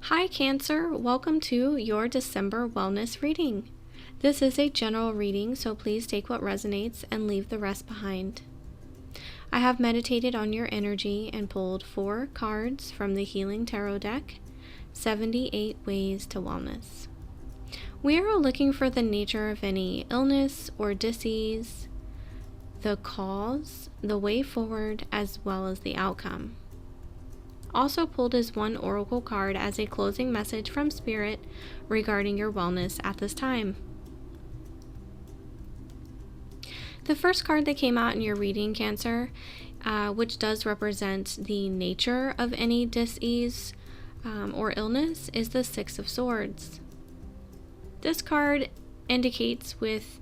Hi Cancer, welcome to your December wellness reading. This is a general reading, so please take what resonates and leave the rest behind. I have meditated on your energy and pulled 4 cards from the Healing Tarot deck, 78 Ways to Wellness. We are looking for the nature of any illness or disease, the cause, the way forward, as well as the outcome. Also pulled is 1 oracle card as a closing message from Spirit regarding your wellness at this time. The first card that came out in your reading, Cancer, which does represent the nature of any disease or illness, is the 6 of Swords. This card indicates with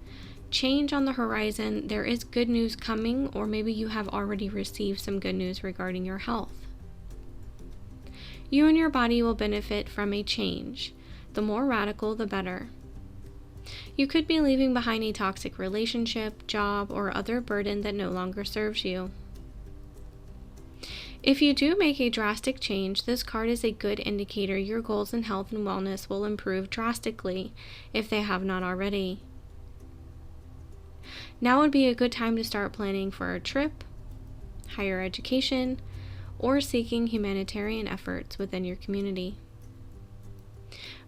change on the horizon, there is good news coming, or maybe you have already received some good news regarding your health. You and your body will benefit from a change. The more radical, the better. You could be leaving behind a toxic relationship, job, or other burden that no longer serves you. If you do make a drastic change, this card is a good indicator your goals in health and wellness will improve drastically if they have not already. Now would be a good time to start planning for a trip, higher education, or seeking humanitarian efforts within your community.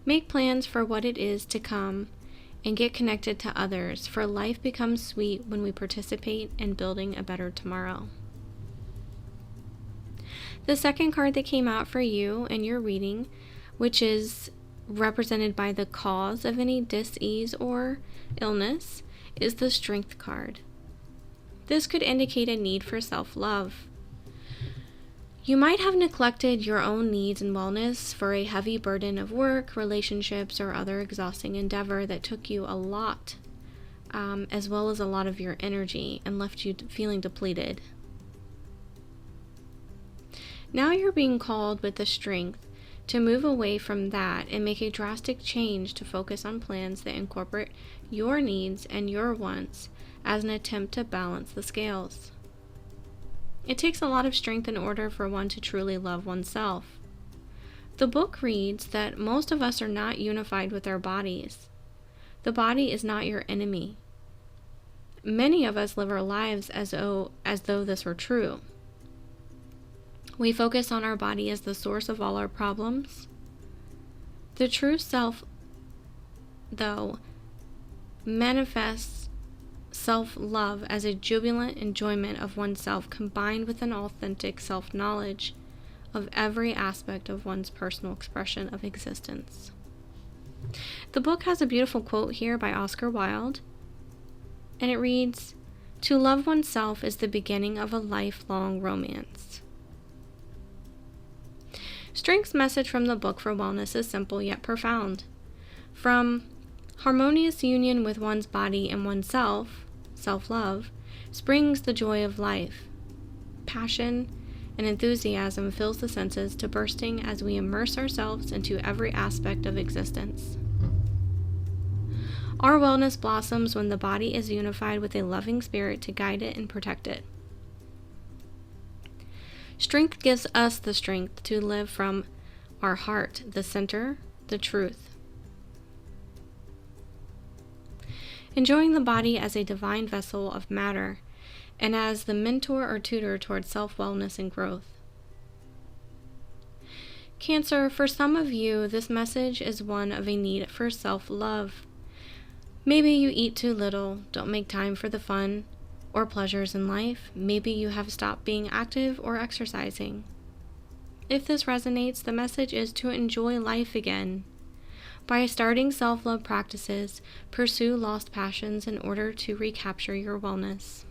Make plans for what it is to come and get connected to others, for life becomes sweet when we participate in building a better tomorrow. The second card that came out for you in your reading, which is represented by the cause of any dis-ease or illness, is the Strength card. This could indicate a need for self-love. You might have neglected your own needs and wellness for a heavy burden of work, relationships, or other exhausting endeavor that took you a lot, as well as a lot of your energy, and left you feeling depleted. Now you're being called with the strength to move away from that and make a drastic change to focus on plans that incorporate your needs and your wants as an attempt to balance the scales. It takes a lot of strength in order for one to truly love oneself. The book reads that most of us are not unified with our bodies. The body is not your enemy. Many of us live our lives as though this were true. We focus on our body as the source of all our problems. The true self, though, manifests self-love as a jubilant enjoyment of oneself combined with an authentic self-knowledge of every aspect of one's personal expression of existence. The book has a beautiful quote here by Oscar Wilde, and it reads, "To love oneself is the beginning of a lifelong romance." Strength's message from the book for wellness is simple yet profound. From harmonious union with one's body and oneself, self-love, springs the joy of life. Passion and enthusiasm fills the senses to bursting as we immerse ourselves into every aspect of existence. Our wellness blossoms when the body is unified with a loving spirit to guide it and protect it. Strength gives us the strength to live from our heart, the center, the truth. Enjoying the body as a divine vessel of matter and as the mentor or tutor towards self-wellness and growth. Cancer, for some of you, this message is one of a need for self-love. Maybe you eat too little, don't make time for the fun or pleasures in life. Maybe you have stopped being active or exercising. If this resonates, the message is to enjoy life again. By starting self-love practices, pursue lost passions in order to recapture your wellness.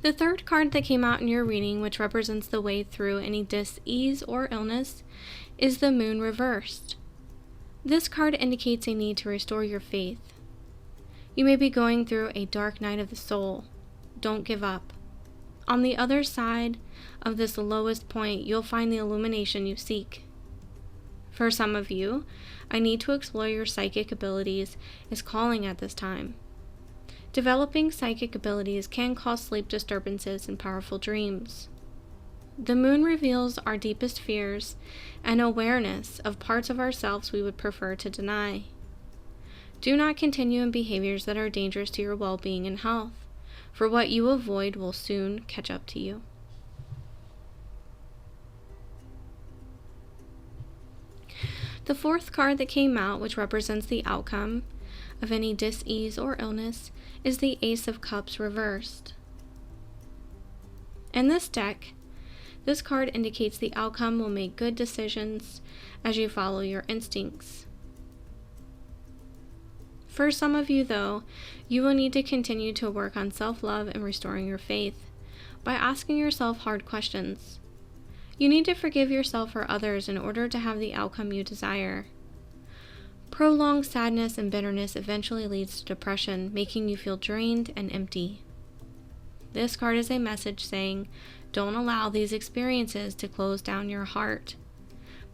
The third card that came out in your reading, which represents the way through any dis-ease or illness, is the Moon reversed. This card indicates a need to restore your faith. You may be going through a dark night of the soul. Don't give up. On the other side of this lowest point, you'll find the illumination you seek. For some of you, a need to explore your psychic abilities is calling at this time. Developing psychic abilities can cause sleep disturbances and powerful dreams. The moon reveals our deepest fears and awareness of parts of ourselves we would prefer to deny. Do not continue in behaviors that are dangerous to your well-being and health, for what you avoid will soon catch up to you. The fourth card that came out, which represents the outcome of any dis-ease or illness, is the Ace of Cups reversed. In this deck, this card indicates the outcome will make good decisions as you follow your instincts. For some of you, though, you will need to continue to work on self-love and restoring your faith by asking yourself hard questions. You need to forgive yourself or others in order to have the outcome you desire. Prolonged sadness and bitterness eventually leads to depression, making you feel drained and empty. This card is a message saying, don't allow these experiences to close down your heart.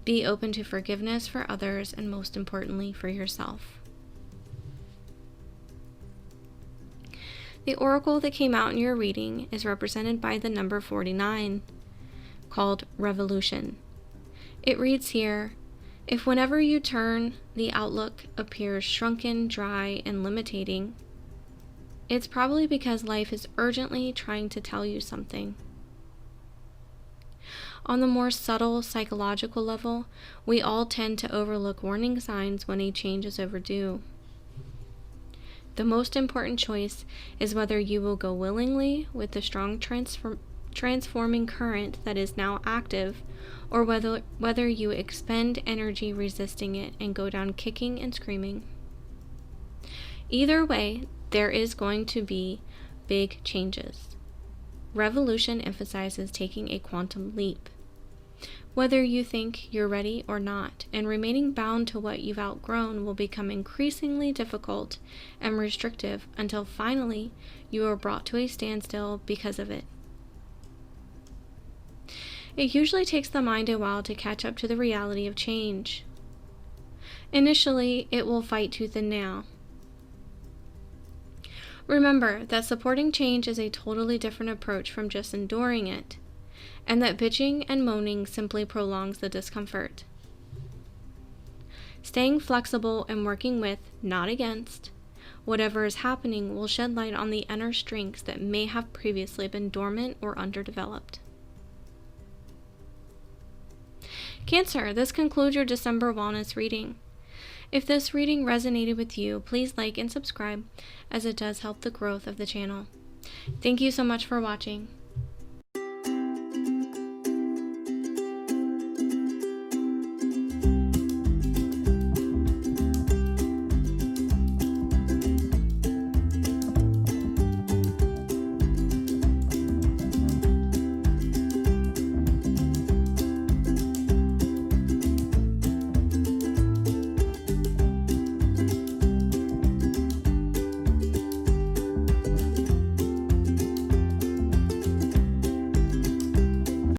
Be open to forgiveness for others and, most importantly, for yourself. The oracle that came out in your reading is represented by the number 49, called Revolution. It reads here, if whenever you turn, the outlook appears shrunken, dry, and limiting, it's probably because life is urgently trying to tell you something. On the more subtle psychological level, we all tend to overlook warning signs when a change is overdue. The most important choice is whether you will go willingly with the strong transforming current that is now active, or whether you expend energy resisting it and go down kicking and screaming. Either way, there is going to be big changes. Revolution emphasizes taking a quantum leap. Whether you think you're ready or not, and remaining bound to what you've outgrown will become increasingly difficult and restrictive until finally you are brought to a standstill because of it. It usually takes the mind a while to catch up to the reality of change. Initially, it will fight tooth and nail. Remember that supporting change is a totally different approach from just enduring it, and that bitching and moaning simply prolongs the discomfort. Staying flexible and working with, not against, whatever is happening will shed light on the inner strengths that may have previously been dormant or underdeveloped. Cancer, this concludes your December wellness reading. If this reading resonated with you, please like and subscribe, as it does help the growth of the channel. Thank you so much for watching.